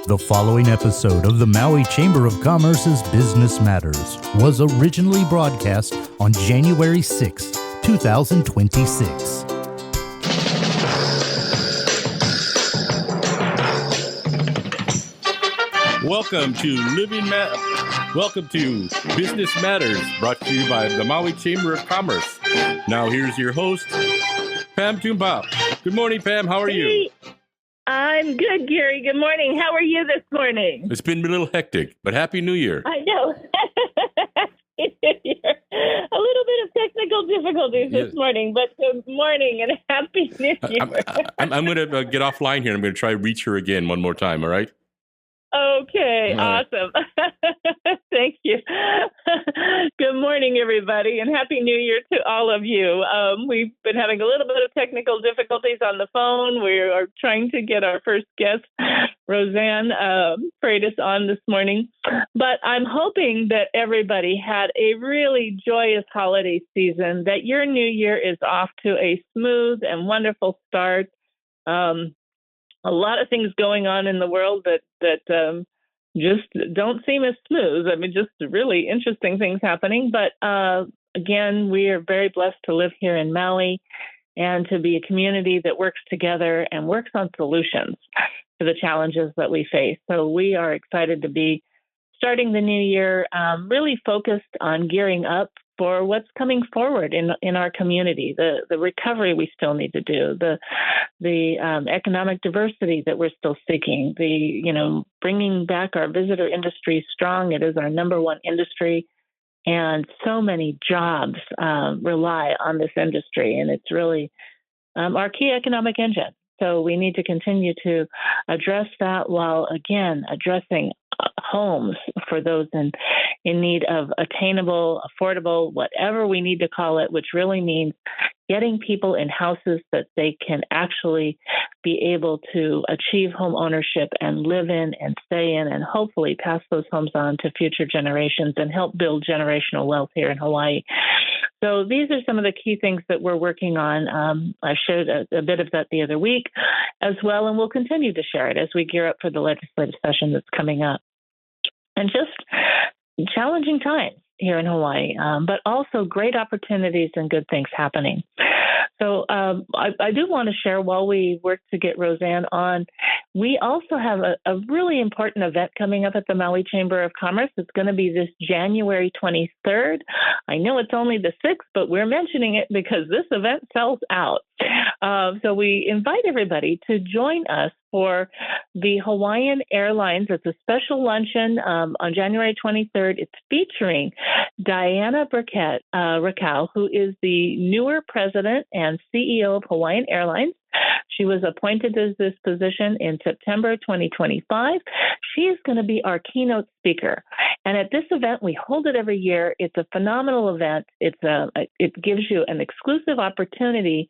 The following episode of the Maui Chamber of Commerce's Business Matters was originally broadcast on January 6, 2026. Welcome to Business Matters, brought to you by the Maui Chamber of Commerce. Now here's your host, Pam Toomba. Good morning, Pam. How are you? I'm good, Gary. Good morning. How are you this morning? It's been a little hectic, but Happy New Year. I know. A little bit of technical difficulties this morning, but good morning and Happy New Year. I'm going to get offline here. I'm going to try to reach her again one more time, all right? Okay, awesome. Thank you. Good morning, everybody, and Happy New Year to all of you. We've been having a little bit of technical difficulties on the phone. We are trying to get our first guest, Roseann Freitas, on this morning. But I'm hoping that everybody had a really joyous holiday season, that your new year is off to a smooth and wonderful start. A lot of things going on in the world that just don't seem as smooth. I mean, just really interesting things happening. But again, we are very blessed to live here in Maui and to be a community that works together and works on solutions to the challenges that we face. So we are excited to be starting the new year really focused on gearing up for what's coming forward in our community, the recovery we still need to do, the economic diversity that we're still seeking, bringing back our visitor industry strong. It is our number one industry, and so many jobs rely on this industry, and it's really our key economic engine. So we need to continue to address that while, again, addressing homes for those in need of attainable, affordable, whatever we need to call it, which really means getting people in houses that they can actually be able to achieve home ownership and live in and stay in, and hopefully pass those homes on to future generations and help build generational wealth here in Hawaii. So these are some of the key things that we're working on. I shared a bit of that the other week as well, and we'll continue to share it as we gear up for the legislative session that's coming up. And just challenging times here in Hawaii, but also great opportunities and good things happening. So I do want to share, while we work to get Roseann on, we also have a really important event coming up at the Maui Chamber of Commerce. It's going to be this January 23rd. I know it's only the 6th, but we're mentioning it because this event sells out. So we invite everybody to join us for the Hawaiian Airlines. It's a special luncheon on January 23rd. It's featuring Diana Rakau, who is the newer president and CEO of Hawaiian Airlines. She was appointed to this position in September 2025. She is going to be our keynote speaker. And at this event, we hold it every year. It's a phenomenal event. It gives you an exclusive opportunity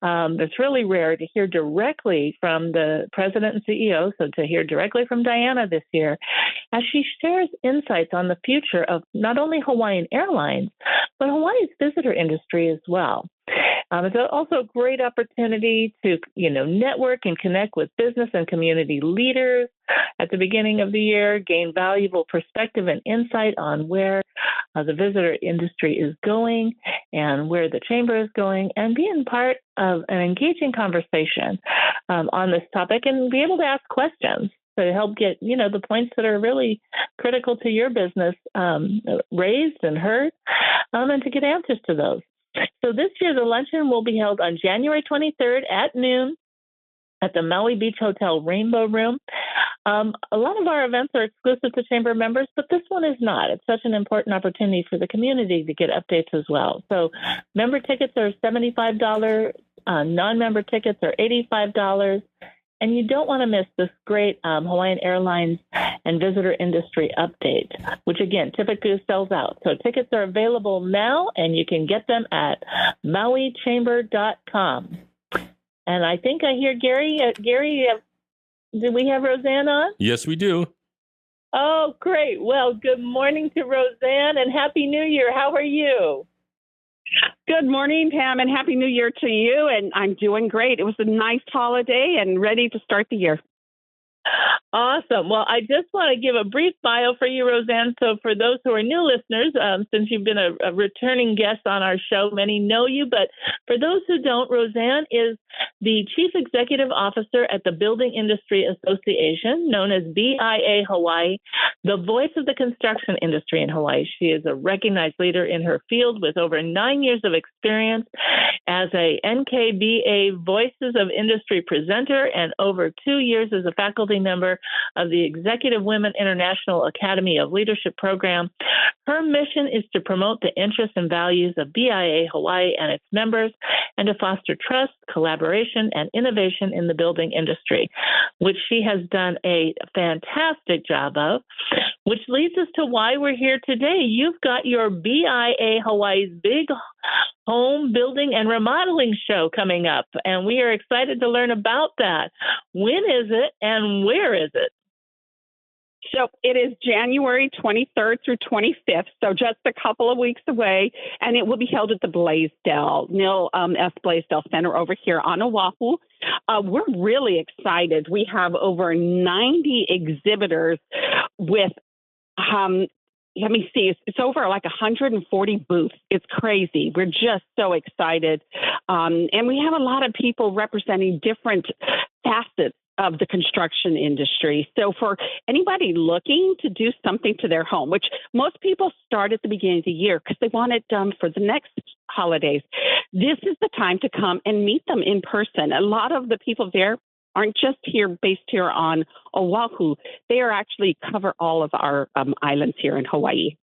that's really rare to hear directly from the president and CEO, so to hear directly from Diana this year, as she shares insights on the future of not only Hawaiian Airlines, but Hawaii's visitor industry as well. It's also a great opportunity to, network and connect with business and community leaders at the beginning of the year, gain valuable perspective and insight on where the visitor industry is going and where the chamber is going, and be in part of an engaging conversation on this topic, and be able to ask questions to help get, the points that are really critical to your business raised and heard, and to get answers to those. So this year, the luncheon will be held on January 23rd at noon at the Maui Beach Hotel Rainbow Room. A lot of our events are exclusive to Chamber members, but this one is not. It's such an important opportunity for the community to get updates as well. So member tickets are $75, non-member tickets are $85. And you don't want to miss this great Hawaiian Airlines and visitor industry update, which, again, typically sells out. So tickets are available now, and you can get them at mauichamber.com. And I think I hear Gary. Gary, do we have Roseann on? Yes, we do. Oh, great. Well, good morning to Roseann, and Happy New Year. How are you? Good morning, Pam, and Happy New Year to you. And I'm doing great. It was a nice holiday and ready to start the year. Awesome. Well, I just want to give a brief bio for you, Roseann. So for those who are new listeners, since you've been a returning guest on our show, many know you. But for those who don't, Roseann is the Chief Executive Officer at the Building Industry Association, known as BIA Hawaii, the voice of the construction industry in Hawaii. She is a recognized leader in her field with over 9 years of experience as a NKBA Voices of Industry presenter and over 2 years as a faculty member of the Executive Women International Academy of Leadership program. Her mission is to promote the interests and values of BIA Hawaii and its members and to foster trust, collaboration, and innovation in the building industry, which she has done a fantastic job of, which leads us to why we're here today. You've got your BIA Hawaii's big home building and remodeling show coming up, and we are excited to learn about that. When is it and where is it? So it is January 23rd through 25th, so just a couple of weeks away, and it will be held at the Blaisdell, Neil S. Blaisdell Center over here on Oahu. We're really excited. We have over 90 exhibitors with let me see, it's over like 140 booths. It's crazy. We're just so excited. And we have a lot of people representing different facets of the construction industry. So for anybody looking to do something to their home, which most people start at the beginning of the year because they want it done for the next holidays, this is the time to come and meet them in person. A lot of the people there aren't just based here on Oahu. They are actually cover all of our islands here in Hawaii.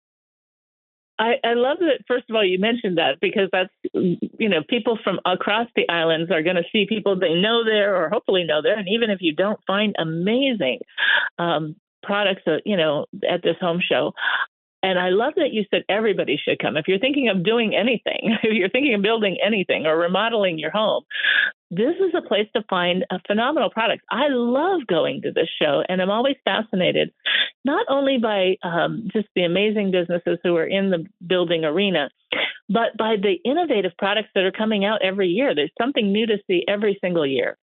I love that, first of all, you mentioned that, because that's, people from across the islands are going to see people they know there or hopefully know there. And even if you don't, find amazing products, at this home show. And I love that you said everybody should come. If you're thinking of doing anything, if you're thinking of building anything or remodeling your home, this is a place to find a phenomenal product. I love going to this show, and I'm always fascinated, not only by just the amazing businesses who are in the building arena, but by the innovative products that are coming out every year. There's something new to see every single year.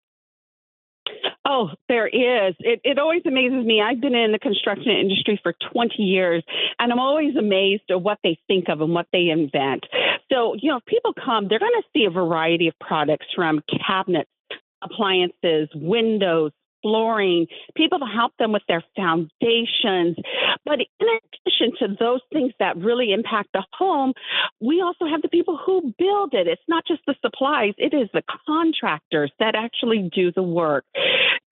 Oh, there is. It always amazes me. I've been in the construction industry for 20 years, and I'm always amazed at what they think of and what they invent. So, if people come, they're going to see a variety of products, from cabinets, appliances, windows, flooring, people to help them with their foundations. But in addition to those things that really impact the home, we also have the people who build it. It's not just the supplies. It is the contractors that actually do the work.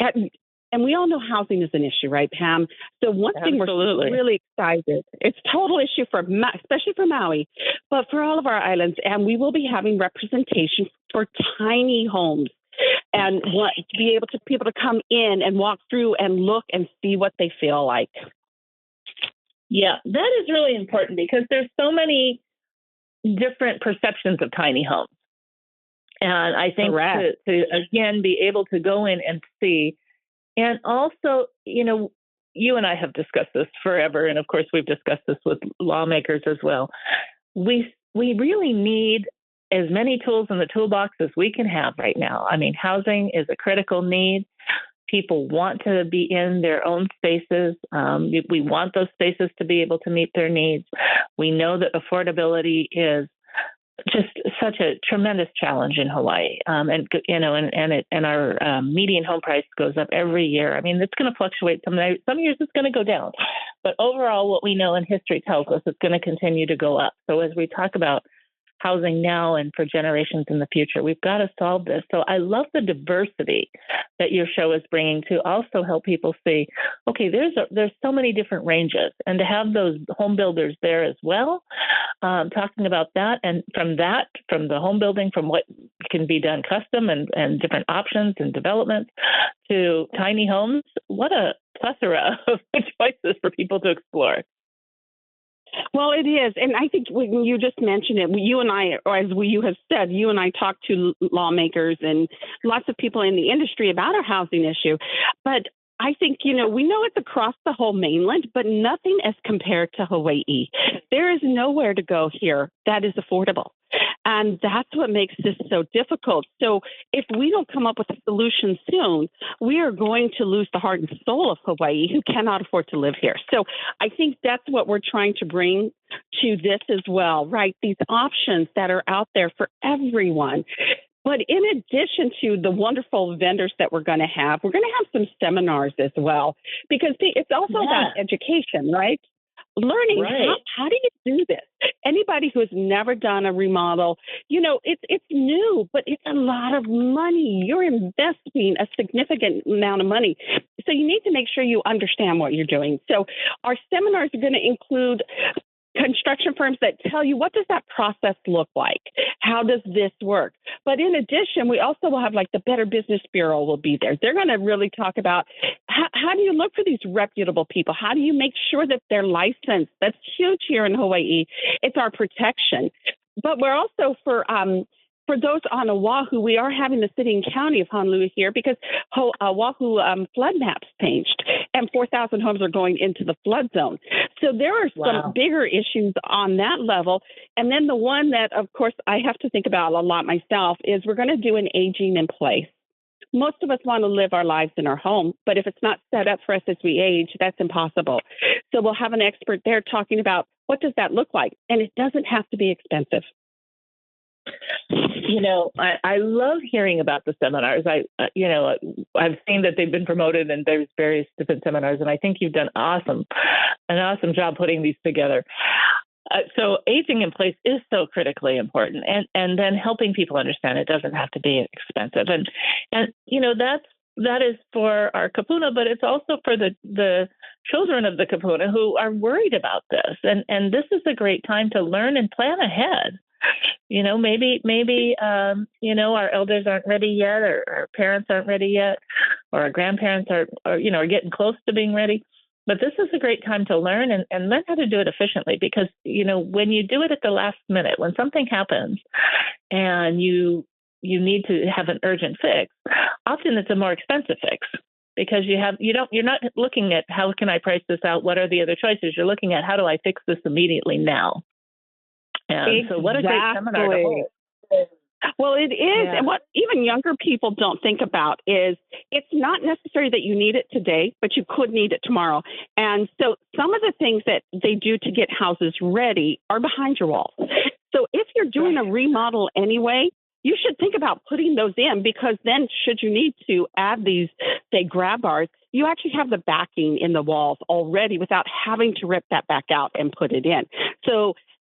And we all know housing is an issue, right, Pam? So one thing we're really excited, it's a total issue especially for Maui, but for all of our islands. And we will be having representation for tiny homes, and want to be able to people to come in and walk through and look and see what they feel like. Yeah, that is really important, because there's so many different perceptions of tiny homes. And I think to again be able to go in and see, and also, you and I have discussed this forever, and of course we've discussed this with lawmakers as well. We really need as many tools in the toolbox as we can have right now. I mean, housing is a critical need. People want to be in their own spaces. We want those spaces to be able to meet their needs. We know that affordability is just such a tremendous challenge in Hawaii. And our median home price goes up every year. I mean, it's going to fluctuate. Some years it's going to go down. But overall, what we know and history tells us it's going to continue to go up. So as we talk about housing now and for generations in the future, we've got to solve this. So I love the diversity that your show is bringing to also help people see, okay, there's so many different ranges, and to have those home builders there as well, talking about that, and from the home building, from what can be done custom and different options and developments to tiny homes. What a plethora of choices for people to explore. Well, it is. And I think when you just mentioned it, you and I, or as you have said, you and I talked to lawmakers and lots of people in the industry about our housing issue. But I think, we know it's across the whole mainland, but nothing as compared to Hawaii. There is nowhere to go here that is affordable. And that's what makes this so difficult. So if we don't come up with a solution soon, we are going to lose the heart and soul of Hawaii who cannot afford to live here. So I think that's what we're trying to bring to this as well, right? These options that are out there for everyone. But in addition to the wonderful vendors that we're going to have some seminars as well, because it's also about education, right? Learning how do you do this? Anybody who has never done a remodel, it's new, but it's a lot of money. You're investing a significant amount of money. So you need to make sure you understand what you're doing. So our seminars are going to include construction firms that tell you, what does that process look like? How does this work? But in addition, we also will have the Better Business Bureau will be there. They're going to really talk about how do you look for these reputable people? How do you make sure that they're licensed? That's huge here in Hawaii. It's our protection. But we're also for those on Oahu, we are having the city and county of Honolulu here because Oahu flood maps changed and 4,000 homes are going into the flood zone. So there are some bigger issues on that level. And then the one that, of course, I have to think about a lot myself is we're going to do an aging in place. Most of us want to live our lives in our home, but if it's not set up for us as we age, that's impossible. So we'll have an expert there talking about what does that look like? And it doesn't have to be expensive. I love hearing about the seminars. I've seen that they've been promoted and there's various different seminars, and I think you've done an awesome job putting these together. So aging in place is so critically important, and then helping people understand it doesn't have to be expensive. And that is for our kapuna, but it's also for the children of the kapuna who are worried about this. And this is a great time to learn and plan ahead. Maybe our elders aren't ready yet, or our parents aren't ready yet, or our grandparents are getting close to being ready. But this is a great time to learn and learn how to do it efficiently, because, when you do it at the last minute, when something happens and you need to have an urgent fix, often it's a more expensive fix, because you're not looking at how can I price this out? What are the other choices? You're looking at how do I fix this immediately now? And so what a great seminar to hold. Well, it is. Yeah. And what even younger people don't think about is it's not necessary that you need it today, but you could need it tomorrow. And so some of the things that they do to get houses ready are behind your walls. So if you're doing a remodel anyway, you should think about putting those in, because then should you need to add these, say, grab bars, you actually have the backing in the walls already without having to rip that back out and put it in. So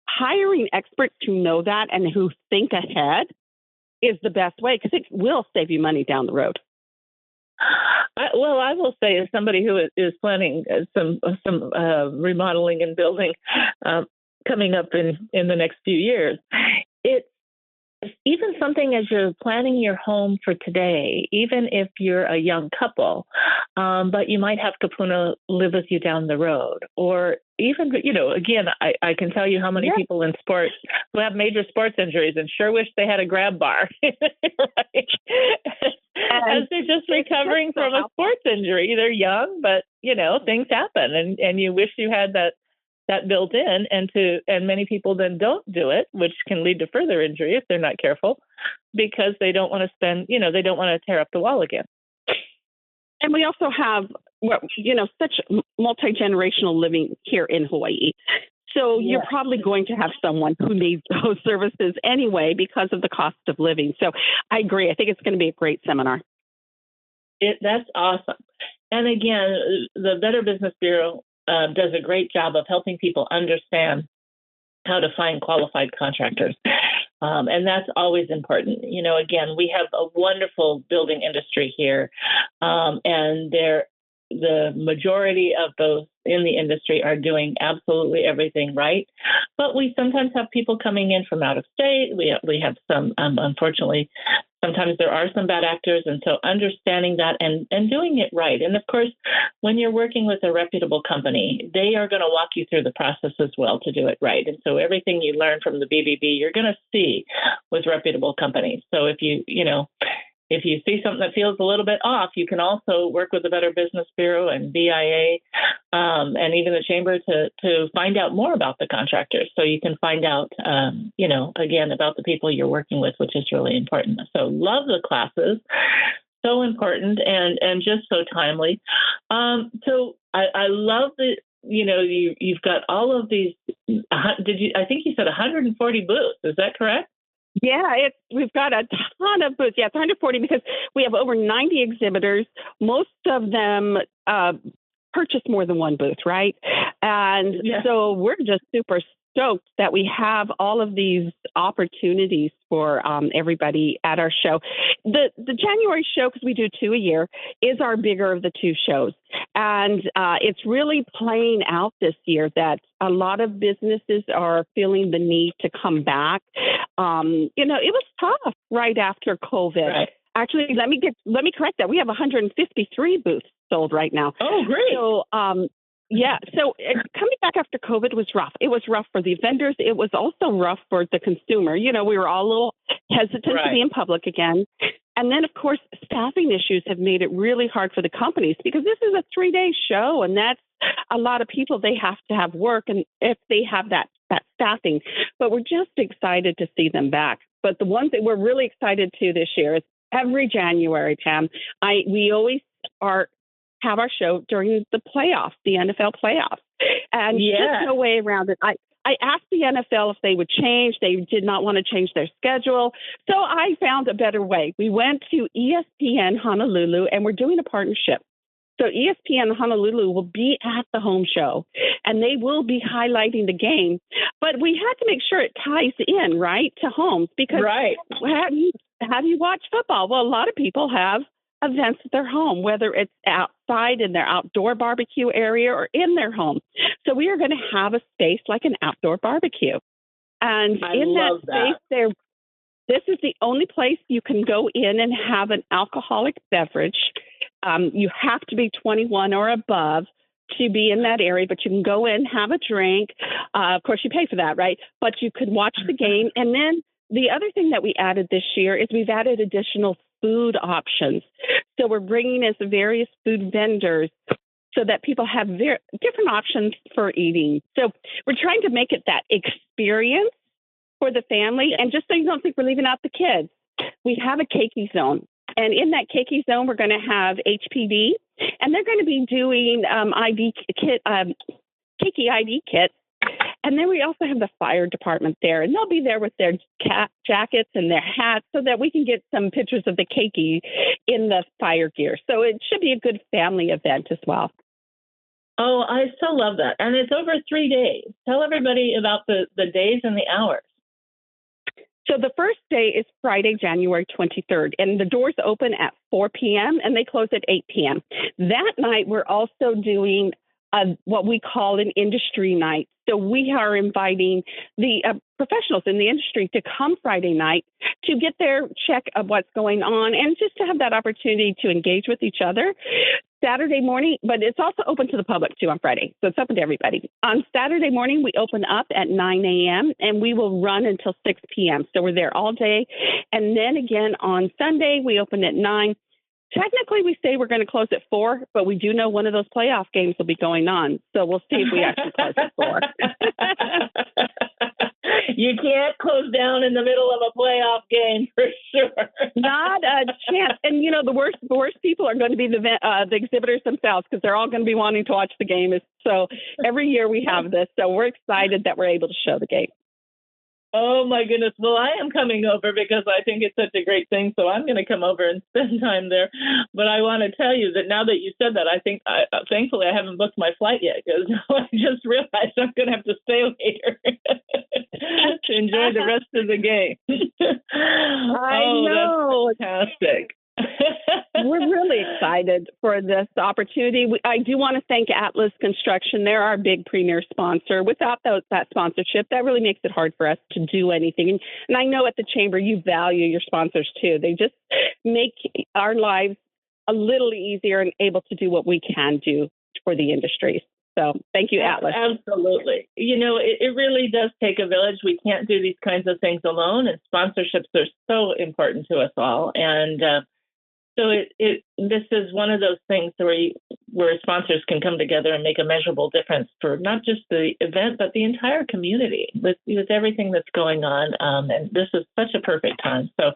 hiring experts who know that and who think ahead is the best way, because it will save you money down the road. I will say, as somebody who is planning some remodeling and building coming up in the next few years, it's even something as you're planning your home for today, even if you're a young couple, but you might have kapuna live with you down the road, or even, again, I can tell you how many people in sports who have major sports injuries and sure wish they had a grab bar, right? As they're just recovering from a sports injury. They're young, but, things happen, and you wish you had that built in, and many people then don't do it, which can lead to further injury if they're not careful, because they don't want to they don't want to tear up the wall again. And we also have, such multi-generational living here in Hawaii. So you're probably going to have someone who needs those services anyway because of the cost of living. So I agree. I think it's going to be a great seminar. That's awesome. And again, the Better Business Bureau does a great job of helping people understand how to find qualified contractors. And that's always important. Again, we have a wonderful building industry here, and the majority of those in the industry are doing absolutely everything right. But we sometimes have people coming in from out of state. We have some, unfortunately, sometimes there are some bad actors. And so understanding that and doing it right. And of course, when you're working with a reputable company, they are going to walk you through the process as well to do it right. And so everything you learn from the BBB, you're going to see with reputable companies. So if if you see something that feels a little bit off, you can also work with the Better Business Bureau and BIA and even the Chamber to find out more about the contractors. So you can find out, again, about the people you're working with, which is really important. So love the classes. So important and just so timely. So I love that, you've got all of these, I think you said 140 booths. Is that correct? Yeah, we've got a ton of booths. Yeah, it's 140 because we have over 90 exhibitors. Most of them purchase more than one booth, right? And so we're just super stoked that we have all of these opportunities for everybody at our show. The January show, because we do 2 a year, is our bigger of the 2 shows. And it's really playing out this year that a lot of businesses are feeling the need to come back. It was tough right after COVID. Right. Actually, let me correct that. We have 153 booths sold right now. Oh, great. So, so coming back after COVID was rough. It was rough for the vendors. It was also rough for the consumer. We were all a little hesitant to be in public again. And then, of course, staffing issues have made it really hard for the companies because this is a 3-day show, and that's a lot of people. They have to have work, and if they have that staffing. But we're just excited to see them back. But the one thing we're really excited to this year is every January, Pam, we always have our show during the playoffs, the NFL playoffs. And just no way around it. I asked the NFL if they would change. They did not want to change their schedule. So I found a better way. We went to ESPN Honolulu, and we're doing a partnership. So ESPN Honolulu will be at the home show, and they will be highlighting the game. But we had to make sure it ties in, right, to homes. Because how do you watch football? Well, a lot of people have events at their home, whether it's outside in their outdoor barbecue area or in their home. So we are going to have a space like an outdoor barbecue. And in that space, this is the only place you can go in and have an alcoholic beverage. You have to be 21 or above to be in that area, but you can go in, have a drink. Of course, you pay for that, right? But you can watch the game. And then the other thing that we added this year is we've added additional food options. So we're bringing in various food vendors so that people have different options for eating. So we're trying to make it that experience for the family. And just so you don't think we're leaving out the kids, we have a keiki zone. And in that keiki zone, we're going to have HPD, and they're going to be doing keiki ID kits. And then we also have the fire department there, and they'll be there with their jackets and their hats so that we can get some pictures of the keiki in the fire gear. So it should be a good family event as well. Oh, I so love that. And it's over 3 days. Tell everybody about the days and the hours. So the first day is Friday, January 23rd, and the doors open at 4 p.m. and they close at 8 p.m. That night, we're also doing what we call an industry night. So we are inviting the professionals in the industry to come Friday night to get their check of what's going on and just to have that opportunity to engage with each other. Saturday morning, but it's also open to the public too on Friday. So it's open to everybody. On Saturday morning, we open up at 9 a.m. and we will run until 6 p.m. So we're there all day. And then again on Sunday, we open at 9. Technically, we say we're going to close at 4, but we do know one of those playoff games will be going on. So we'll see if we actually close at 4. You can't close down in the middle of a playoff game for sure. Not a chance. And, the worst people are going to be the exhibitors themselves because they're all going to be wanting to watch the game. So every year we have this. So we're excited that we're able to show the game. Oh, my goodness. Well, I am coming over because I think it's such a great thing. So I'm going to come over and spend time there. But I want to tell you that now that you said that, I think thankfully I haven't booked my flight yet because I just realized I'm going to have to stay later to enjoy the rest of the game. I know. That's fantastic. We're really excited for this opportunity. I do want to thank Atlas Construction. They're our big premier sponsor. Without that sponsorship, that really makes it hard for us to do anything. And I know at the Chamber, you value your sponsors too. They just make our lives a little easier and able to do what we can do for the industry. So thank you, Atlas. Absolutely. It really does take a village. We can't do these kinds of things alone, and sponsorships are so important to us all. And So this is one of those things where sponsors can come together and make a measurable difference for not just the event, but the entire community with everything that's going on. And this is such a perfect time. So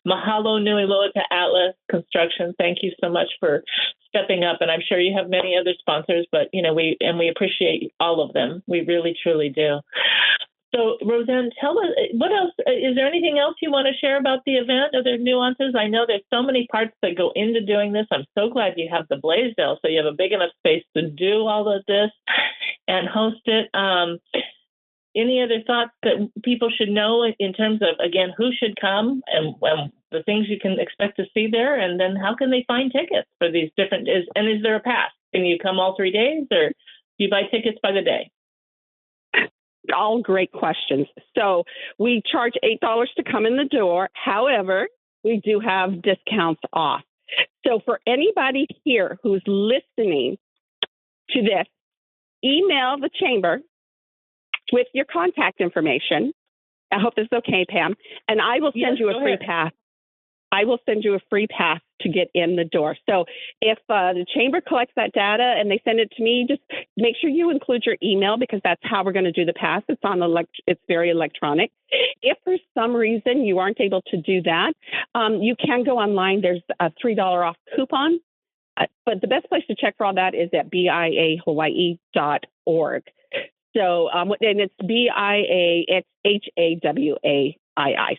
mahalo nui loa to Atlas Construction. Thank you so much for stepping up. And I'm sure you have many other sponsors, but we appreciate all of them. We really, truly do. So, Roseann, tell us, what else? Is there anything else you want to share about the event? Are there nuances? I know there's so many parts that go into doing this. I'm so glad you have the Blaisdell, so you have a big enough space to do all of this and host it. Any other thoughts that people should know in terms of, again, who should come and the things you can expect to see there? And then how can they find tickets for these different, is there a pass? Can you come all 3 days, or do you buy tickets by the day? All great questions. So we charge $8 to come in the door. However, we do have discounts off. So for anybody here who's listening to this, email the chamber with your contact information. I hope this is okay, Pam. And I will send you a free pass. I will send you a free pass to get in the door. So if the chamber collects that data and they send it to me, just make sure you include your email, because that's how we're going to do the pass. It's it's very electronic. If for some reason you aren't able to do that, you can go online. There's a $3 off coupon. But the best place to check for all that is at biahawaii.org. So, and it's BIA, it's HAWAII.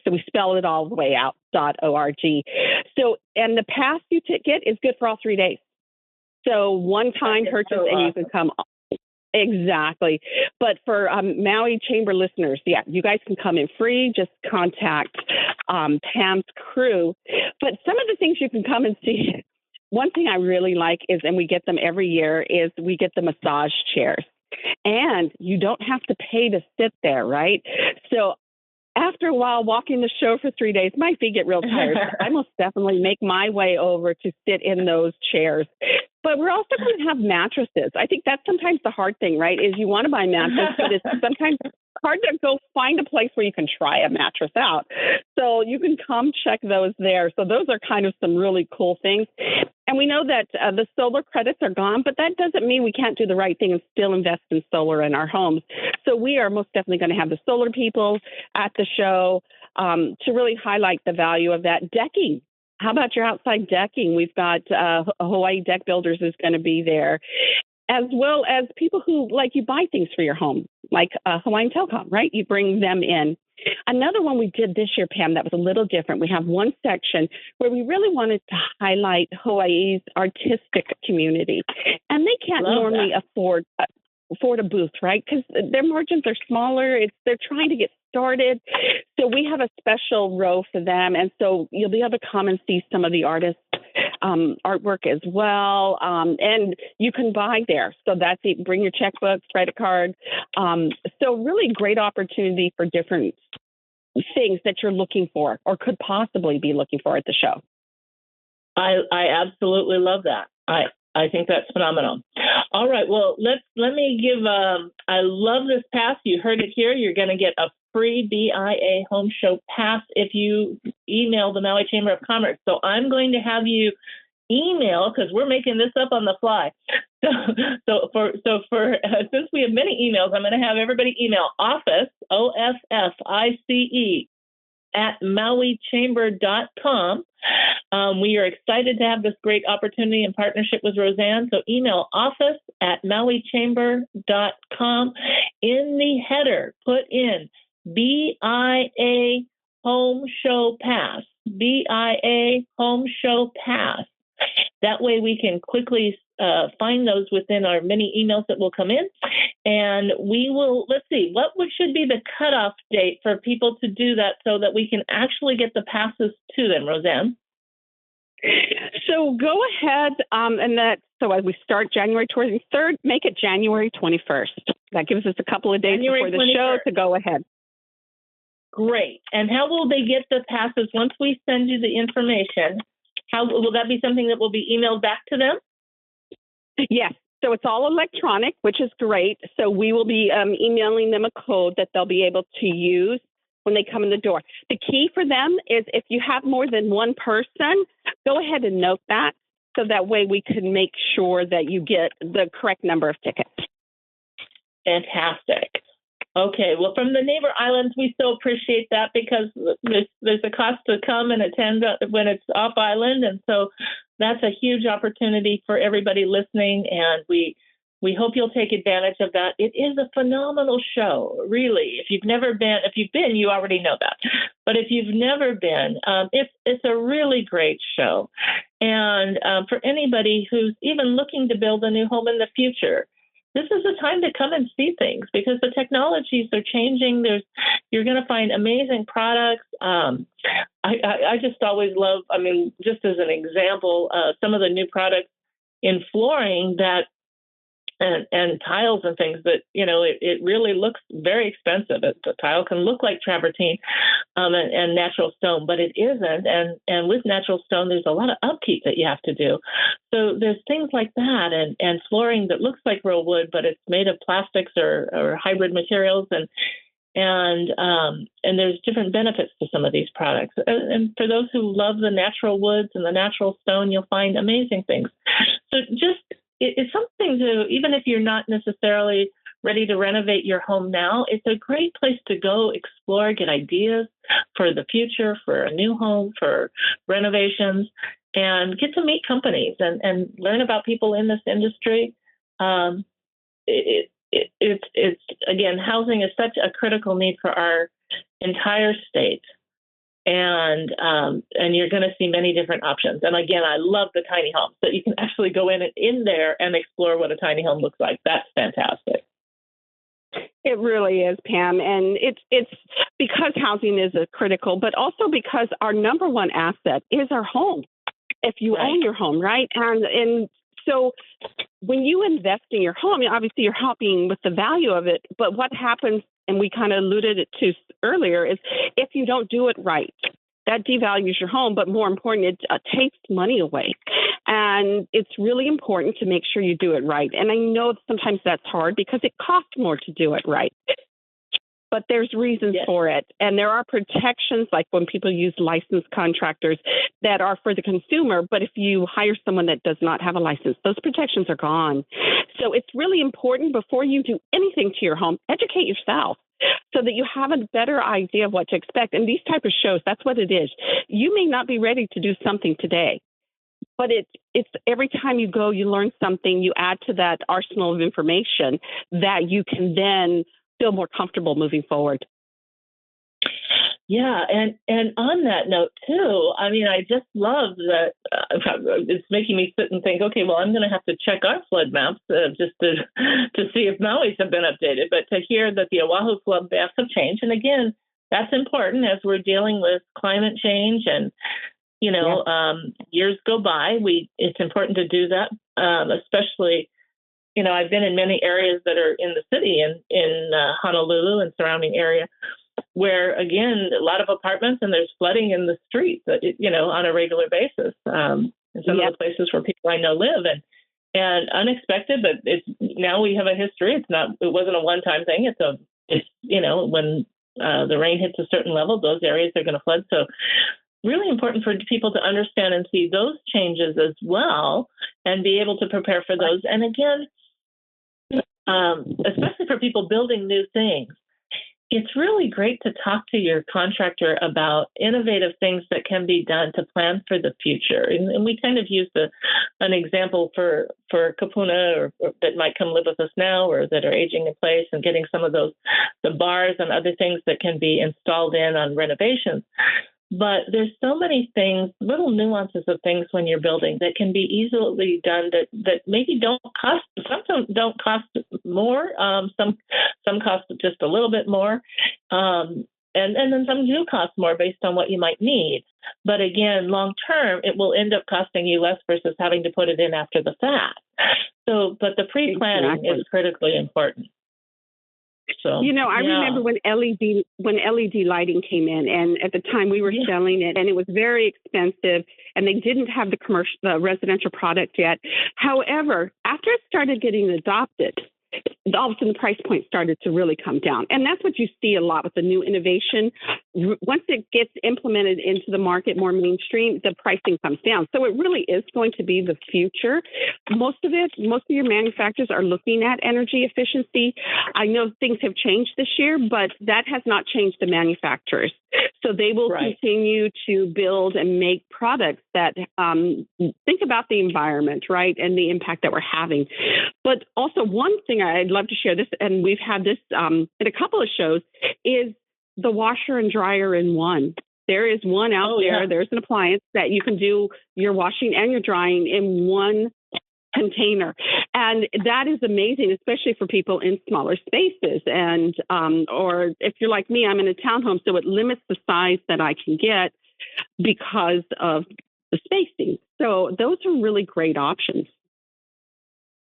So we spell it all the way out, .org. So, and the pass you get is good for all 3 days. So one-time purchase and you can come. Exactly. But for Maui Chamber listeners, you guys can come in free. Just contact Pam's crew. But some of the things you can come and see, one thing I really like is, and we get them every year, is we get the massage chairs. And you don't have to pay to sit there, right? So after a while, walking the show for 3 days, my feet get real tired. I most definitely make my way over to sit in those chairs. But we're also going to have mattresses. I think that's sometimes the hard thing, right, is you want to buy a mattress, but it's sometimes hard to go find a place where you can try a mattress out. So you can come check those there. So those are kind of some really cool things. And we know that the solar credits are gone, but that doesn't mean we can't do the right thing and still invest in solar in our homes. So we are most definitely going to have the solar people at the show to really highlight the value of that. Decking. How about your outside decking? We've got Hawaii Deck Builders is going to be there, as well as people who, like, you buy things for your home, like Hawaiian Telecom, right? You bring them in. Another one we did this year, Pam, that was a little different. We have one section where we really wanted to highlight Hawaii's artistic community. And they can't normally afford a booth, right? Because their margins are smaller. They're trying to get started. So we have a special row for them. And so you'll be able to come and see some of the artists' artwork as well. And you can buy there. So that's it. Bring your checkbooks, credit card. So really great opportunity for different things that you're looking for or could possibly be looking for at the show. I absolutely love that. I think that's phenomenal. All right. Well, let me give, I love this pass. You heard it here. You're going to get a free BIA home show pass if you email the Maui Chamber of Commerce. So I'm going to have you email, because we're making this up on the fly. So since we have many emails, I'm going to have everybody email office, OFFICE, at mauichamber.com. We are excited to have this great opportunity in partnership with Roseann. So email office at mauichamber.com. In the header, put in BIA Home Show Pass. BIA Home Show Pass. That way we can quickly find those within our many emails that will come in. And we will, let's see, what should be the cutoff date for people to do that so that we can actually get the passes to them, Roseann? So go ahead, so as we start January 23rd, make it January 21st. That gives us a couple of days before the show to go ahead. Great. And how will they get the passes once we send you the information? How will that be something that will be emailed back to them? Yes. So it's all electronic, which is great. So we will be emailing them a code that they'll be able to use when they come in the door. The key for them is if you have more than one person, go ahead and note that so that way we can make sure that you get the correct number of tickets. Fantastic. Okay, well, from the neighbor islands, we so appreciate that because there's a cost to come and attend when it's off island, and so that's a huge opportunity for everybody listening, and we hope you'll take advantage of that. It is a phenomenal show, really. If you've been, you already know that. But if you've never been, it's a really great show, and for anybody who's even looking to build a new home in the future, this is the time to come and see things because the technologies are changing. You're going to find amazing products. I just always love, just as an example, some of the new products in flooring that and tiles and things that, it really looks very expensive. The tile can look like travertine and natural stone, but it isn't. And with natural stone, there's a lot of upkeep that you have to do. So there's things like that and flooring that looks like real wood, but it's made of plastics or hybrid materials. And there's different benefits to some of these products. And for those who love the natural woods and the natural stone, you'll find amazing things. So it's something to, even if you're not necessarily ready to renovate your home now, it's a great place to go explore, get ideas for the future, for a new home, for renovations, and get to meet companies and learn about people in this industry. It's again, housing is such a critical need for our entire state. And you're going to see many different options. And again, I love the tiny homes that you can actually go in there and explore what a tiny home looks like. That's fantastic. It really is, Pam. And it's because housing is a critical, but also because our number one asset is our home. If you own your home, right? And so when you invest in your home, obviously you're helping with the value of it. But what happens, and we kind of alluded it to earlier, is if you don't do it right, that devalues your home. But more important, it takes money away. And it's really important to make sure you do it right. And I know sometimes that's hard because it costs more to do it right. But there's reasons for it. And there are protections, like when people use licensed contractors that are for the consumer. But if you hire someone that does not have a license, those protections are gone. So it's really important before you do anything to your home, educate yourself so that you have a better idea of what to expect. And these type of shows, that's what it is. You may not be ready to do something today, but it's every time you go, you learn something, you add to that arsenal of information that you can then feel more comfortable moving forward. Yeah, and on that note too, I just love that it's making me sit and think, okay, well, I'm going to have to check our flood maps just to see if Maui's have been updated. But to hear that the Oahu flood maps have changed, and again, that's important as we're dealing with climate change and years go by. It's important to do that, especially. I've been in many areas that are in the city and in Honolulu and surrounding area where, again, a lot of apartments and there's flooding in the streets, on a regular basis. In some of the places where people I know live and unexpected, but now we have a history. It wasn't a one-time thing. It's when the rain hits a certain level, those areas are going to flood. So really important for people to understand and see those changes as well and be able to prepare for those. And again, especially for people building new things, it's really great to talk to your contractor about innovative things that can be done to plan for the future. And we kind of used an example for kapuna or that might come live with us now or that are aging in place and getting some of the bars and other things that can be installed on renovations. But there's so many things, little nuances of things when you're building that can be easily done that maybe don't cost. Some don't cost more. Some cost just a little bit more. And then some do cost more based on what you might need. But again, long term, it will end up costing you less versus having to put it in after the fact. But the pre-planning is critically important. So, I remember when LED lighting came in, and at the time we were selling it, and it was very expensive, and they didn't have the residential product yet. However, after it started getting adopted, all of a sudden the price point started to really come down. And that's what you see a lot with the new innovation. Once it gets implemented into the market more mainstream, the pricing comes down. So it really is going to be the future. Most of your manufacturers are looking at energy efficiency. I know things have changed this year, but that has not changed the manufacturers. So they will continue to build and make products that think about the environment, right, and the impact that we're having. But also one thing I'd love to share this, and we've had this in a couple of shows, is the washer and dryer in one. There is one out there. Yeah. There's an appliance that you can do your washing and your drying in one container. And that is amazing, especially for people in smaller spaces. And, or if you're like me, I'm in a townhome, so it limits the size that I can get because of the spacing. So those are really great options.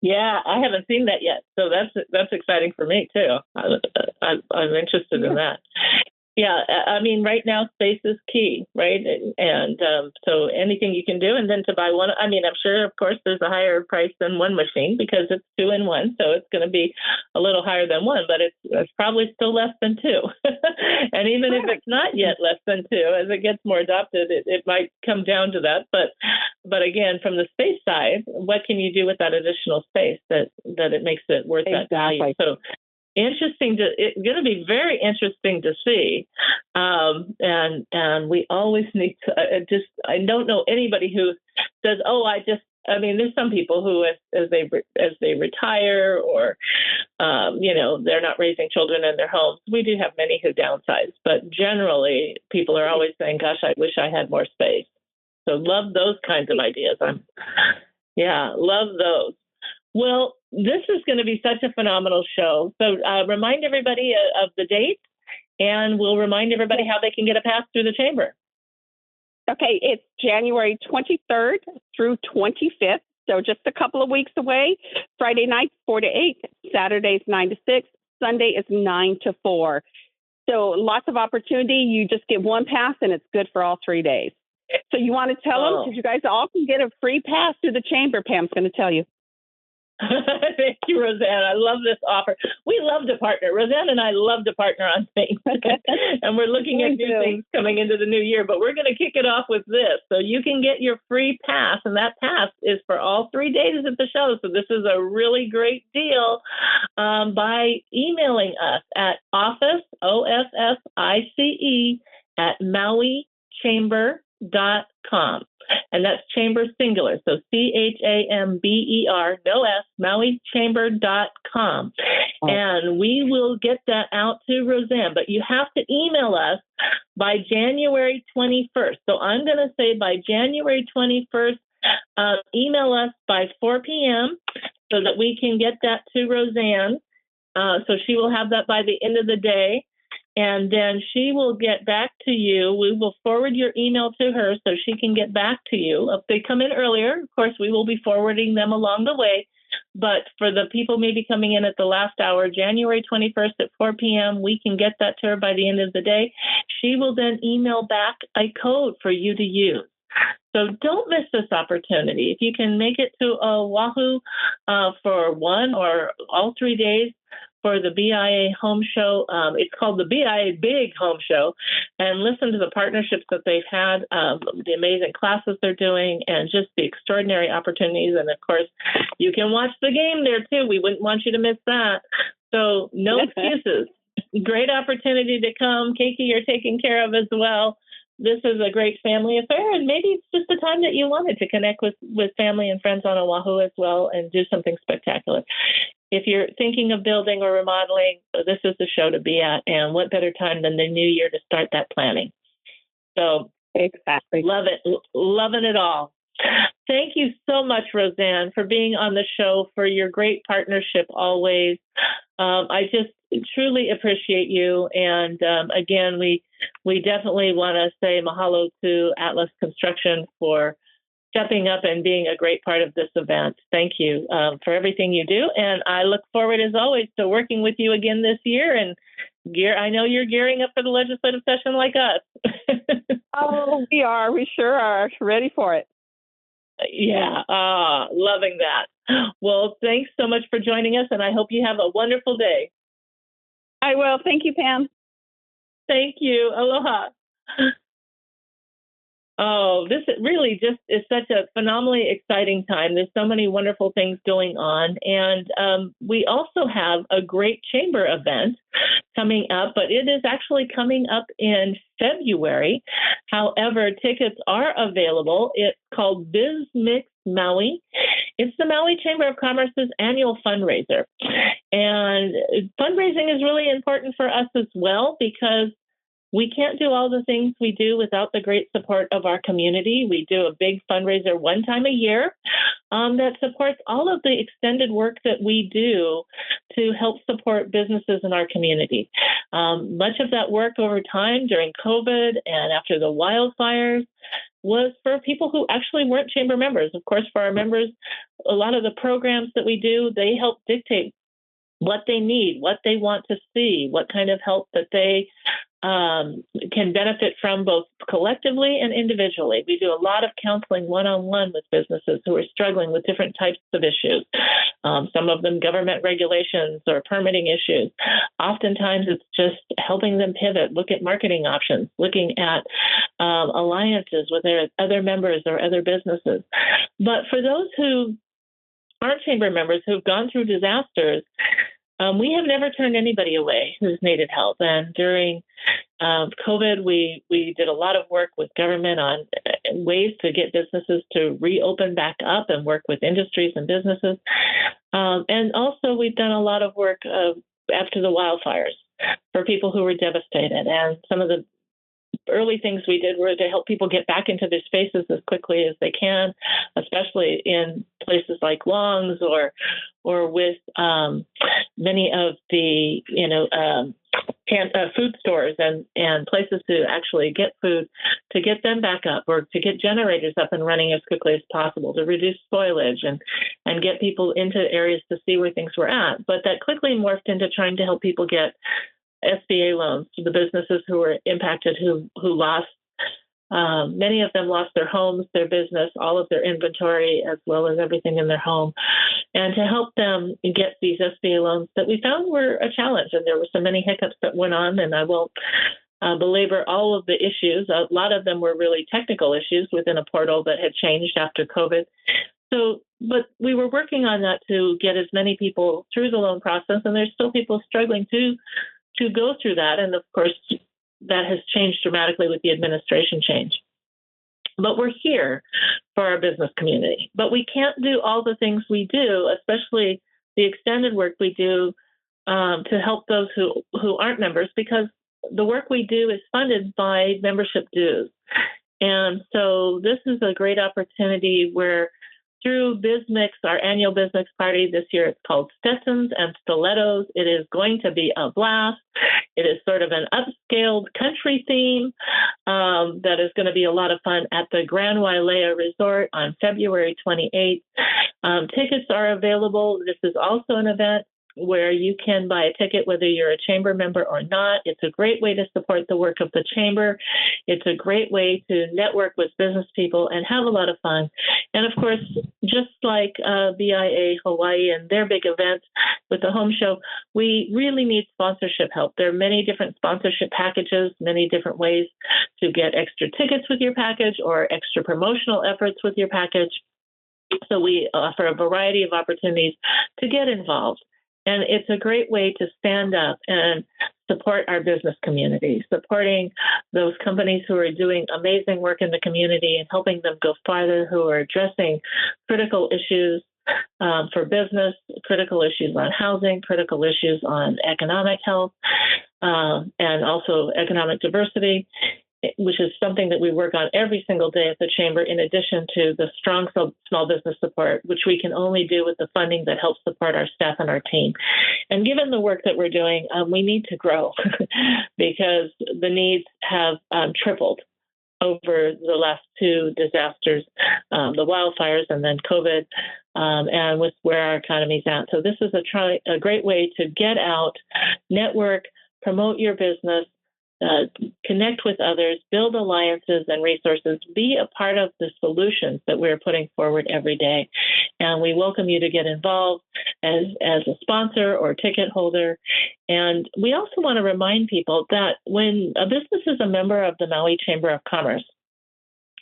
Yeah, I haven't seen that yet. So that's exciting for me too. I'm interested in that. Yeah, I mean, right now space is key, right? And so anything you can do, and then to buy one. I mean, I'm sure, of course, there's a higher price than one machine because it's 2 in 1, so it's going to be a little higher than one, but it's probably still less than 2. And even if it's not yet less than 2, as it gets more adopted, it might come down to that. But again, from the space side, what can you do with that additional space that it makes it worth that value? So. It's going to be very interesting to see. And we always need to I don't know anybody who says, there's some people who, as they retire or, they're not raising children in their homes. We do have many who downsize, but generally people are always saying, gosh, I wish I had more space. So love those kinds of ideas. Love those. Well, this is going to be such a phenomenal show. So remind everybody of the date, and we'll remind everybody how they can get a pass through the chamber. Okay, it's January 23rd through 25th, so just a couple of weeks away. Friday nights, 4 to 8, Saturdays, 9 to 6, Sunday is 9 to 4. So lots of opportunity. You just get one pass, and it's good for all 3 days. So you want to tell them, because you guys all can get a free pass through the chamber. Pam's going to tell you. Thank you, Roseann. I love this offer. We love to partner. Roseann and I love to partner on things. And we're looking at new things coming into the new year, but we're going to kick it off with this. So you can get your free pass, and that pass is for all 3 days at the show. So this is a really great deal by emailing us at office, OFFICE, at MauiChamber.com. And that's chamber singular. So CHAMBER, no S, MauiChamber.com. And we will get that out to Roseann, but you have to email us by January 21st. So I'm going to say by January 21st, email us by 4 p.m. so that we can get that to Roseann. So she will have that by the end of the day. And then she will get back to you. We will forward your email to her so she can get back to you. If they come in earlier, of course, we will be forwarding them along the way. But for the people maybe coming in at the last hour, January 21st at 4 p.m., we can get that to her by the end of the day. She will then email back a code for you to use. So don't miss this opportunity. If you can make it to Oahu for one or all 3 days, for the BIA Home Show. It's called the BIA Big Home Show. And listen to the partnerships that they've had, the amazing classes they're doing, and just the extraordinary opportunities. And, of course, you can watch the game there, too. We wouldn't want you to miss that. So no excuses. Great opportunity to come. Keiki, you're taken care of as well. This is a great family affair, and maybe it's just the time that you wanted to connect with family and friends on Oahu as well and do something spectacular. If you're thinking of building or remodeling, this is the show to be at, and what better time than the new year to start that planning. So exactly. Love it. Loving it all. Thank you so much, Roseann, for being on the show, for your great partnership always. I just truly appreciate you. And again, we definitely want to say mahalo to Atlas Construction for stepping up and being a great part of this event. Thank you for everything you do. And I look forward, as always, to working with you again this year. And I know you're gearing up for the legislative session like us. Oh, we are. We sure are. Ready for it. Yeah, loving that. Well, thanks so much for joining us, and I hope you have a wonderful day. I will. Thank you, Pam. Thank you. Aloha. Oh, this really just is such a phenomenally exciting time. There's so many wonderful things going on. And we also have a great chamber event coming up, but it is actually coming up in February. However, tickets are available. It's called BizMix Maui. It's the Maui Chamber of Commerce's annual fundraiser. And fundraising is really important for us as well because we can't do all the things we do without the great support of our community. We do a big fundraiser one time a year that supports all of the extended work that we do to help support businesses in our community. Much of that work over time during COVID and after the wildfires was for people who actually weren't chamber members. Of course, for our members, a lot of the programs that we do, they help dictate what they need, what they want to see, what kind of help that they can benefit from both collectively and individually. We do a lot of counseling one-on-one with businesses who are struggling with different types of issues, some of them government regulations or permitting issues. Oftentimes it's just helping them pivot, look at marketing options, looking at alliances with their other members or other businesses. But for those who aren't chamber members who've gone through disasters, we have never turned anybody away who's needed help. And during COVID, we did a lot of work with government on ways to get businesses to reopen back up and work with industries and businesses. And also, we've done a lot of work after the wildfires for people who were devastated. And some of the early things we did were to help people get back into their spaces as quickly as they can, especially in places like Long's or with many of the food stores and places to actually get food, to get them back up or to get generators up and running as quickly as possible, to reduce spoilage and get people into areas to see where things were at. But that quickly morphed into trying to help people get SBA loans to the businesses who were impacted, who lost, many of them lost their homes, their business, all of their inventory, as well as everything in their home, and to help them get these SBA loans that we found were a challenge. And there were so many hiccups that went on, and I won't belabor all of the issues. A lot of them were really technical issues within a portal that had changed after COVID. But we were working on that to get as many people through the loan process, and there's still people struggling to go through that. And of course, that has changed dramatically with the administration change. But we're here for our business community. But we can't do all the things we do, especially the extended work we do to help those who aren't members, because the work we do is funded by membership dues. And so this is a great opportunity where through BizMix, our annual BizMix party this year, it's called Stetsons and Stilettos. It is going to be a blast. It is sort of an upscaled country theme that is going to be a lot of fun at the Grand Wailea Resort on February 28th. Tickets are available. This is also an event where you can buy a ticket whether you're a chamber member or not. It's a great way to support the work of the chamber. It's a great way to network with business people and have a lot of fun. And of course, just like BIA Hawaii and their big events with the home show, we really need sponsorship help. There are many different sponsorship packages, many different ways to get extra tickets with your package or extra promotional efforts with your package. So we offer a variety of opportunities to get involved. And it's a great way to stand up and support our business community, supporting those companies who are doing amazing work in the community and helping them go farther, who are addressing critical issues for business, critical issues on housing, critical issues on economic health, and also economic diversity, which is something that we work on every single day at the Chamber, in addition to the strong small business support, which we can only do with the funding that helps support our staff and our team. And given the work that we're doing, we need to grow because the needs have tripled over the last two disasters, the wildfires and then COVID, and with where our economy's at. So this is a great way to get out, network, promote your business, connect with others, build alliances and resources, be a part of the solutions that we're putting forward every day. And we welcome you to get involved as a sponsor or ticket holder. And we also want to remind people that when a business is a member of the Maui Chamber of Commerce,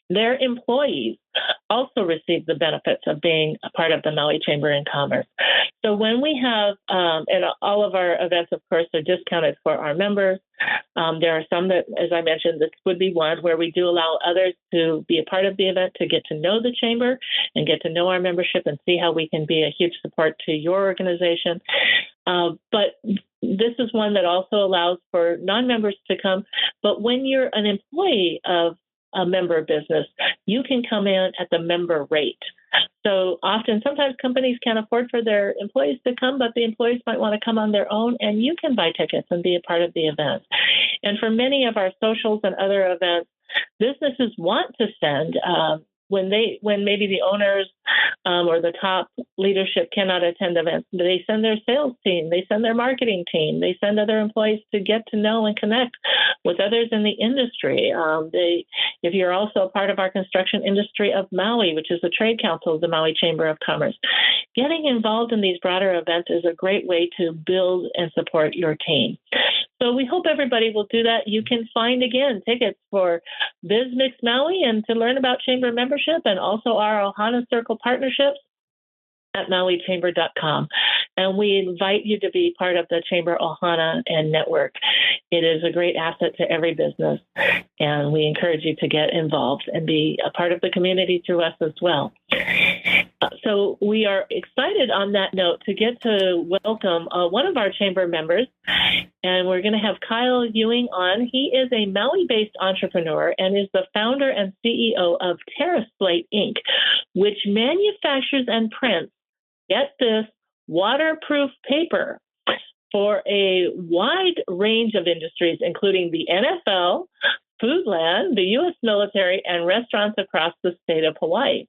their employees also receive the benefits of being a part of the Maui Chamber of Commerce. So when we have, and all of our events, of course, are discounted for our members. There are some that, as I mentioned, this would be one where we do allow others to be a part of the event, to get to know the Chamber and get to know our membership and see how we can be a huge support to your organization. But this is one that also allows for non-members to come. But when you're an employee of a member business, you can come in at the member rate. So sometimes companies can't afford for their employees to come, but the employees might want to come on their own, and you can buy tickets and be a part of the event. And for many of our socials and other events, businesses want to send when maybe the owners or the top leadership cannot attend events, they send their sales team, they send their marketing team, they send other employees to get to know and connect with others in the industry. If you're also a part of our construction industry of Maui, which is the trade council of the Maui Chamber of Commerce, getting involved in these broader events is a great way to build and support your team. So we hope everybody will do that. You can find, again, tickets for BizMix Maui and to learn about Chamber membership and also our Ohana Circle partnerships at mauichamber.com. And we invite you to be part of the Chamber Ohana and network. It is a great asset to every business, and we encourage you to get involved and be a part of the community through us as well. So we are excited on that note to get to welcome one of our Chamber members, and we're going to have Kyle Ewing on. He is a Maui-based entrepreneur and is the founder and CEO of TerraSlate, Inc., which manufactures and prints, get this, waterproof paper for a wide range of industries, including the NFL, Foodland, the U.S. military, and restaurants across the state of Hawaii.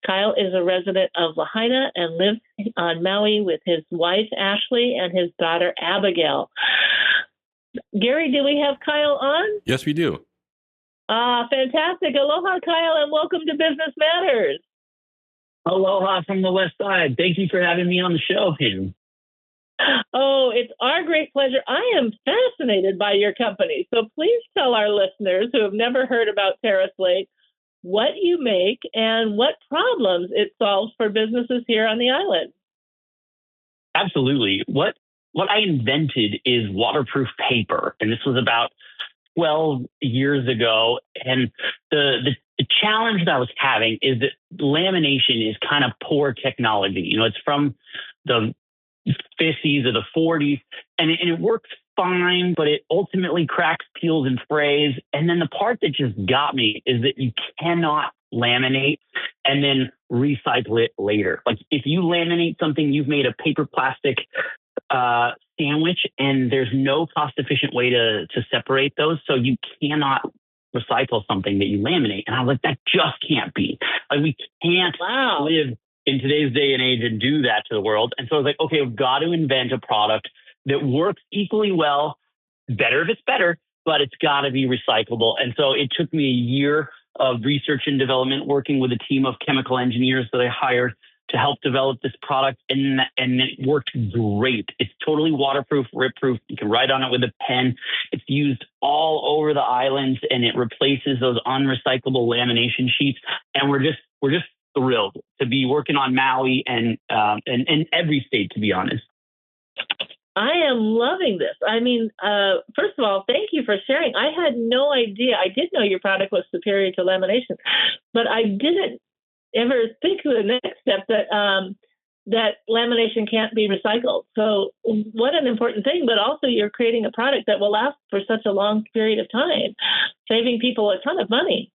Kyle is a resident of Lahaina and lives on Maui with his wife, Ashley, and his daughter, Abigail. Gary, do we have Kyle on? Yes, we do. Fantastic. Aloha, Kyle, and welcome to Business Matters. Aloha from the West Side. Thank you for having me on the show, Pam. Oh, it's our great pleasure. I am fascinated by your company. So please tell our listeners who have never heard about TerraSlate what you make and what problems it solves for businesses here on the island. Absolutely. What I invented is waterproof paper. And this was about 12 years ago. And the challenge that I was having is that lamination is kind of poor technology. You know, it's from the 50s or the 40s, and it works fine, but it ultimately cracks, peels, and frays. And then the part that just got me is that you cannot laminate and then recycle it later. Like if you laminate something, you've made a paper plastic sandwich, and there's no cost efficient way to separate those. So you cannot recycle something that you laminate. And I was like, that just can't be. Like we can't live in today's day and age and do that to the world. And so I was like, okay, I've got to invent a product that works equally well, better if it's better, but it's got to be recyclable. And so it took me a year of research and development, working with a team of chemical engineers that I hired to help develop this product. And it worked great. It's totally waterproof, rip-proof. You can write on it with a pen. It's used all over the islands, and it replaces those unrecyclable lamination sheets. And we're just thrilled to be working on Maui and every state, to be honest. I am loving this. I mean, first of all, thank you for sharing. I had no idea. I did know your product was superior to lamination, but I didn't ever think of the next step that lamination can't be recycled. So what an important thing, but also you're creating a product that will last for such a long period of time, saving people a ton of money.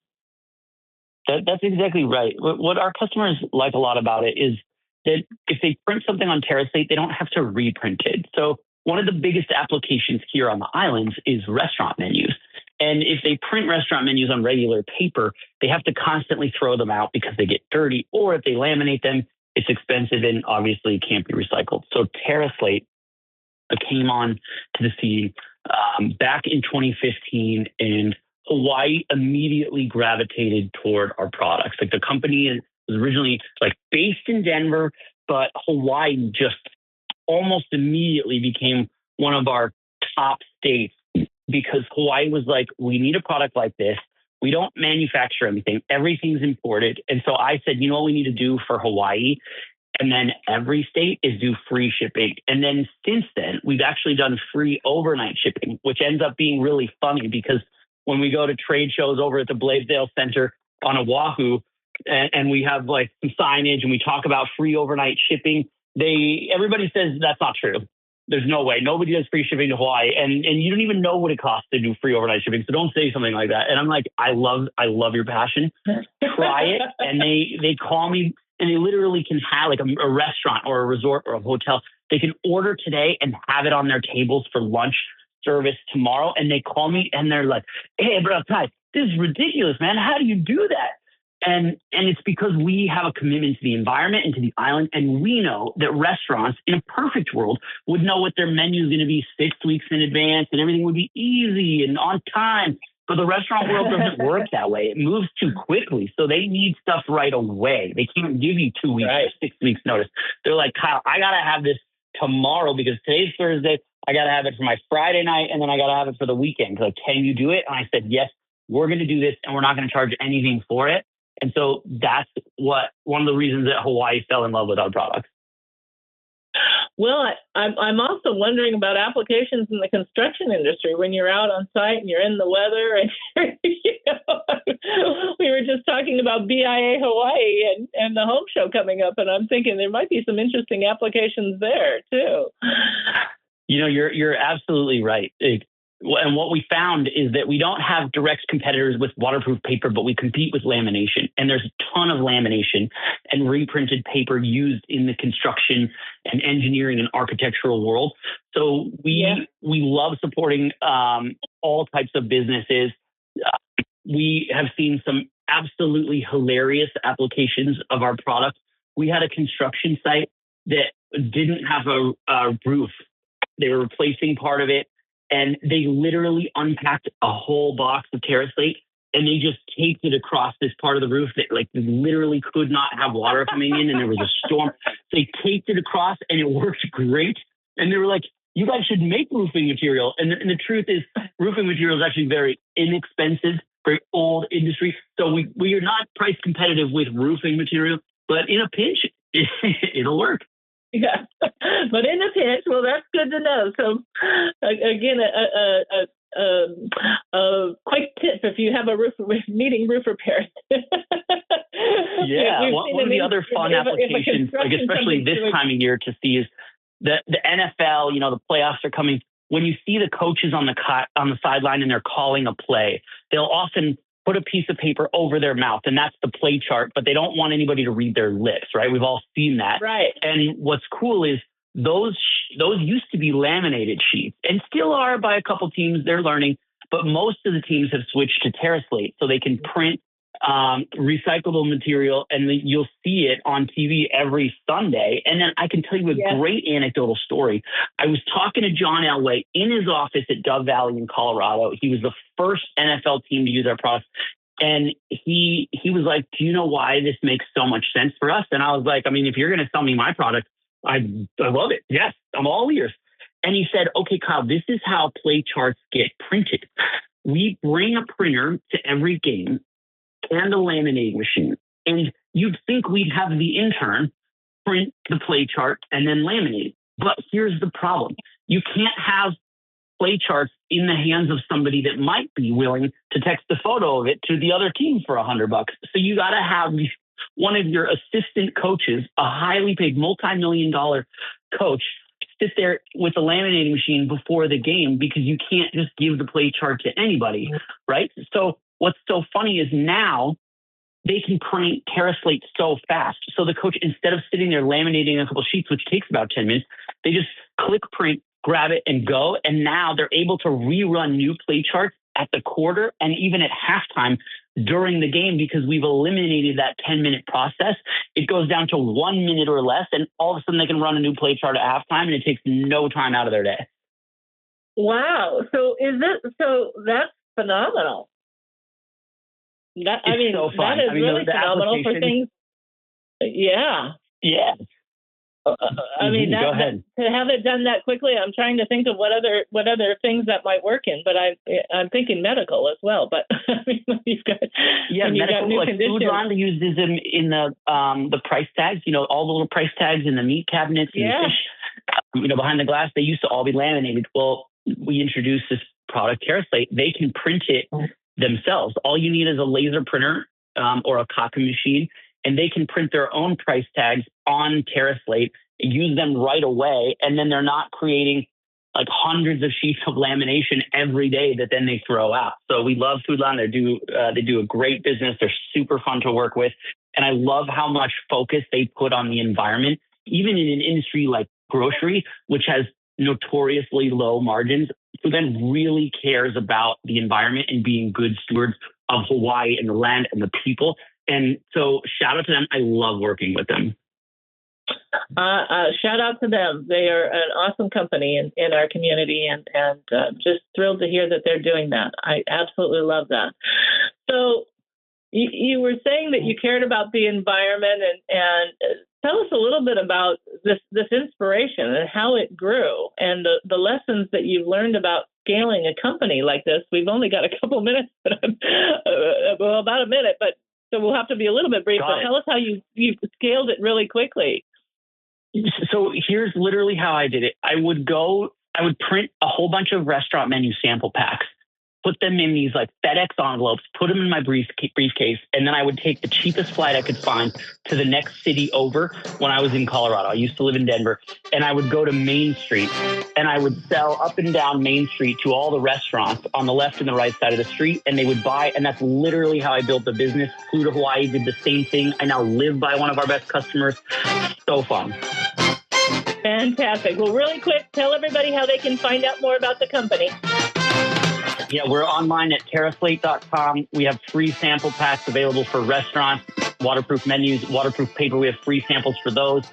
That's exactly right. What our customers like a lot about it is that if they print something on TerraSlate, they don't have to reprint it. So one of the biggest applications here on the islands is restaurant menus. And if they print restaurant menus on regular paper, they have to constantly throw them out because they get dirty. Or if they laminate them, it's expensive and obviously can't be recycled. So TerraSlate came on to the scene back in 2015, and Hawaii immediately gravitated toward our products. Like the company was originally like based in Denver, but Hawaii just almost immediately became one of our top states because Hawaii was like, we need a product like this. We don't manufacture anything. Everything's imported. And so I said, you know what we need to do for Hawaii? And then every state is do free shipping. And then since then, we've actually done free overnight shipping, which ends up being really funny because when we go to trade shows over at the Blaisdell Center on Oahu, and we have like some signage and we talk about free overnight shipping, everybody says that's not true. There's no way. Nobody does free shipping to Hawaii. And you don't even know what it costs to do free overnight shipping. So don't say something like that. And I'm like, I love your passion. Try it. And they call me and they literally can have like a restaurant or a resort or a hotel. They can order today and have it on their tables for lunch service tomorrow. And they call me and they're like, hey, bro, Ty, this is ridiculous, man. How do you do that? And it's because we have a commitment to the environment and to the island. And we know that restaurants in a perfect world would know what their menu is going to be 6 weeks in advance and everything would be easy and on time. But the restaurant world doesn't work that way. It moves too quickly. So they need stuff right away. They can't give you 2 weeks or 6 weeks notice. They're like, Kyle, I got to have this tomorrow because today's Thursday. I got to have it for my Friday night. And then I got to have it for the weekend. Like, can you do it? And I said, yes, we're going to do this. And we're not going to charge anything for it. And so that's one of the reasons that Hawaii fell in love with our products. Well, I'm also wondering about applications in the construction industry when you're out on site and you're in the weather. And we were just talking about BIA Hawaii and the home show coming up, and I'm thinking there might be some interesting applications there too. You know, you're absolutely right. And what we found is that we don't have direct competitors with waterproof paper, but we compete with lamination. And there's a ton of lamination and reprinted paper used in the construction and engineering and architectural world. So we love supporting all types of businesses. We have seen some absolutely hilarious applications of our products. We had a construction site that didn't have a roof. They were replacing part of it. And they literally unpacked a whole box of TerraSlate and they just taped it across this part of the roof that like literally could not have water coming in and there was a storm. They taped it across and it worked great. And they were like, you guys should make roofing material. And the truth is roofing material is actually very inexpensive, very old industry. So we are not price competitive with roofing material, but in a pinch, it'll work. Yeah, but in a pinch, well, that's good to know. So, again, a quick tip if you have a needing roof repairs. Yeah, one of the other fun applications, like especially this time of year to see is the NFL. You know, the playoffs are coming. When you see the coaches on the sideline and they're calling a play, they'll often put a piece of paper over their mouth, and that's the play chart, but they don't want anybody to read their lips, right? We've all seen that. Right. And what's cool is those used to be laminated sheets and still are by a couple teams. They're learning, but most of the teams have switched to TerraSlate so they can print recyclable material, and you'll see it on TV every Sunday. And then I can tell you a great anecdotal story. I was talking to John Elway in his office at Dove Valley in Colorado. He was the first NFL team to use our products. And he was like, do you know why this makes so much sense for us? And I was like, I mean, if you're going to sell me my product, I love it. Yes, I'm all ears. And he said, okay, Kyle, this is how play charts get printed. We bring a printer to every game and a laminating machine. And you'd think we'd have the intern print the play chart and then laminate. But here's the problem. You can't have play charts in the hands of somebody that might be willing to text a photo of it to the other team for $100. So you got to have one of your assistant coaches, a highly paid multi-million-dollar coach, sit there with a laminating machine before the game because you can't just give the play chart to anybody, right? So what's so funny is now they can print TerraSlate so fast. So the coach, instead of sitting there laminating a couple sheets, which takes about 10 minutes, they just click print, grab it, and go. And now they're able to rerun new play charts at the quarter and even at halftime during the game because we've eliminated that 10-minute process. It goes down to 1 minute or less, and all of a sudden they can run a new play chart at halftime, and it takes no time out of their day. Wow. So that's phenomenal. So fun. That is really phenomenal for things. Yeah. Yeah. Go ahead. To have it done that quickly, I'm trying to think of what other things that might work in, but I'm thinking medical as well. But you've got medical, new like conditions. Foodland uses them in the price tags. All the little price tags in the meat cabinets and the fish, behind the glass. They used to all be laminated. Well, we introduced this product, TerraSlate. They can print it themselves. All you need is a laser printer or a copy machine, and they can print their own price tags on TerraSlate, use them right away, and then they're not creating like hundreds of sheets of lamination every day that then they throw out. So we love Foodland. They do a great business. They're super fun to work with, and I love how much focus they put on the environment, even in an industry like grocery, which has notoriously low margins. Foodland really cares about the environment and being good stewards of Hawaii and the land and the people. And so shout out to them. I love working with them. Shout out to them. They are an awesome company in our community, and just thrilled to hear that they're doing that. I absolutely love that. So you were saying that you cared about the environment, and tell us a little bit about this inspiration and how it grew, and the lessons that you've learned about scaling a company like this. We've only got a couple minutes, about a minute, but so we'll have to be a little bit brief. But tell us how you scaled it really quickly. So here's literally how I did it. I would print a whole bunch of restaurant menu sample packs, put them in these like FedEx envelopes, put them in my briefcase, and then I would take the cheapest flight I could find to the next city over when I was in Colorado. I used to live in Denver, and I would go to Main Street, and I would sell up and down Main Street to all the restaurants on the left and the right side of the street, and they would buy, and that's literally how I built the business. Flew to Hawaii, did the same thing. I now live by one of our best customers. So fun. Fantastic. Well, really quick, tell everybody how they can find out more about the company. Yeah, we're online at TerraSlate.com. We have free sample packs available for restaurants, waterproof menus, waterproof paper. We have free samples for those.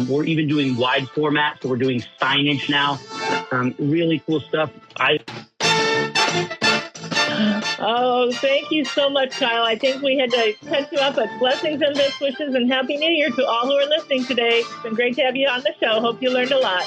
We're even doing wide format, so we're doing signage now. Really cool stuff. Oh, thank you so much, Kyle. I think we had to cut you up, but blessings and best wishes and Happy New Year to all who are listening today. It's been great to have you on the show. Hope you learned a lot.